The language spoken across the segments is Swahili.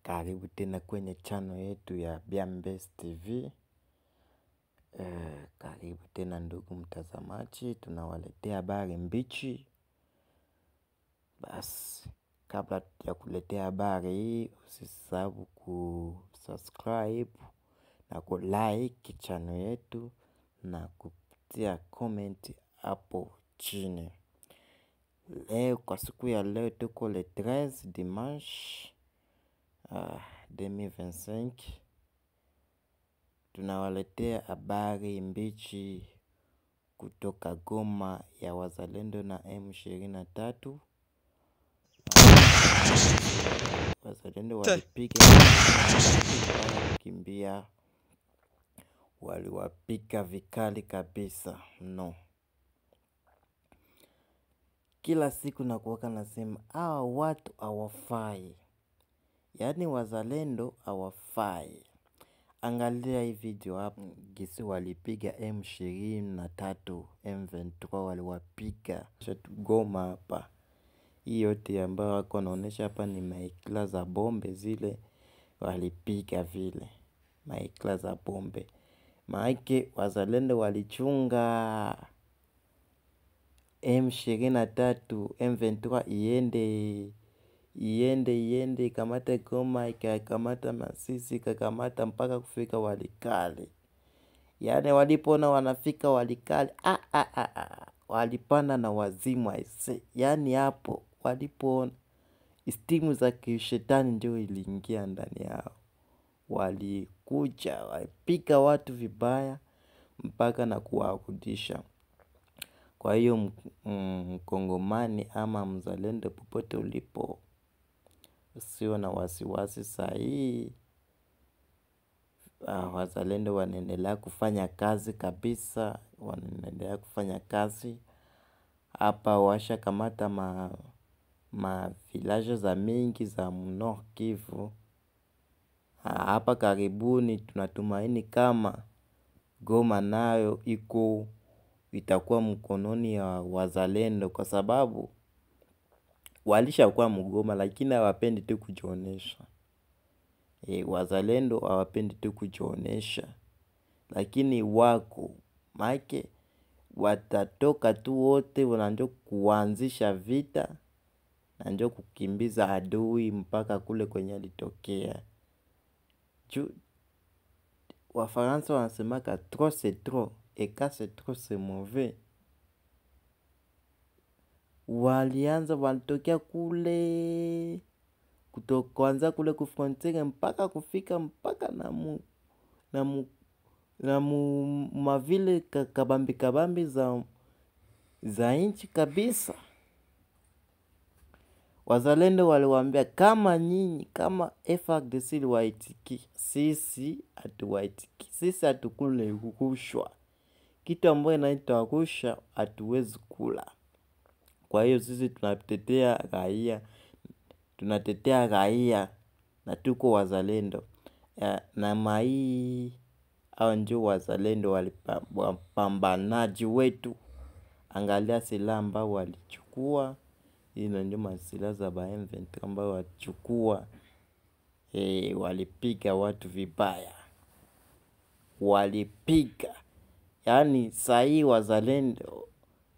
Karibu tena kwenye channel yetu ya Biambes TV. Karibu tena ndugu mtazamaji, tunawaletea habari mbichi. Basi, kabla ya kuletea habari hii, usisahau kusubscribe na kulike channel yetu na kutia comment hapo chini. Leo kwa siku ya leo tuko le 13 dimanche 2025. Tunawaletea habari mbichi kutoka Goma ya wazalendo na M23. Wazalendo walipiga kimbia, waliwapika vikali kabisa no. Kila siku nakuwaka nasema hawa watu hawafai, yaani wazalendo hawafai. Angalia hii video hapo, gisi walipiga M23, M23 waliwapiga Goma hapa. Hii yote ambayo wako naonesha hapa ni maikla za bombe zile walipiga vile. Maikla za bombe. Maike wazalendo walichunga M23, M23 iende ikamata Goma, ikakamata Masisi, ikakamata mpaka kufika Walikale. Yaani walipoona wanafika Walikale, walipanda na wazimu aise. Yaani hapo walipoona stimu za kishetani ndio iliingia ndani yao. Walikuja, walipika watu vibaya mpaka na kuwarudisha. Kwa hiyo mkongomani ama mzalendo popote ulipo, usiwe na wasiwasi sahi. Wazalendo wanaendelea kufanya kazi kabisa, wanaendelea kufanya kazi. Hapa washa kamata vilaje za mingi za Nord Kivu. Hapa karibuni tunatumaini kama Goma nayo itakuwa mkononi ya wazalendo, kwa sababu walishakuwa Mgoma lakini hawapendi tu kujionesha. Wazalendo hawapendi tu kujionesha, lakini wako maike watatoka tu wote, wananjo kuanzisha vita na njo kukimbiza adui mpaka kule kwenye alitokea. Wafaransa wanasemaka trop c'est trop et quand c'est trop c'est mauvais. Walitokea kule kuanza kule kufrontiere mpaka kufika mpaka na mavile kabambi za inchi kabisa. Wazalendo waliwaambia kama nyinyi, kama FARDC liwaitiki, sisi hatuwaitiki, sisi hatukule rushwa. Kitu ambayo inaitwa rushwa hatuwezi kula. Kwa hiyo sisi tunatetea raia na tuko wazalendo. Na mai hao ndio wazalendo wapambanaji wetu. Angalia silaha ambao walichukua. Hilo ndio masilaha za M23 ambao walichukua. Walipiga watu vibaya. Walipiga. Yaani sahi wazalendo,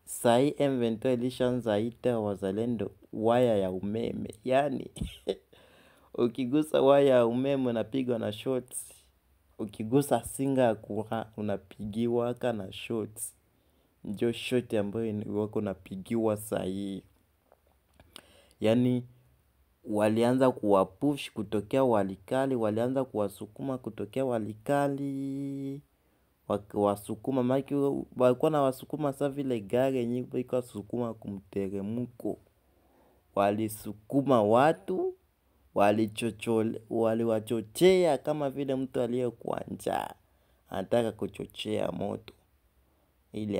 sahi M23 ilishaanza ita wazalendo waya ya umeme. Yaani ukigusa waya ya umeme unapigwa na shots. Ukigusa singa ya kura unapigiwa na shots. Ndio shot ambayo wako unapigiwa sahi. Yaani walianza kuwapush kutokea Walikale, walianza kuwasukuma kutokea Walikale. Wasukuma maki walikuwa na wasukuma sa vile gari yenyewe iko sukuma kumteremko. Walisukuma watu, waliwachochea kama vile mtu aliyekuwa njaa anataka kuchochea moto. Ile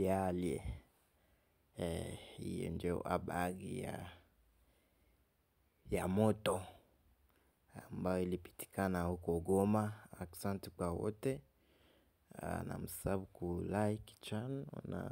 hali hiyo ndio habari ya moto ambayo ilipitikana huko Goma. Asante kwa wote, na msahau kulike channel na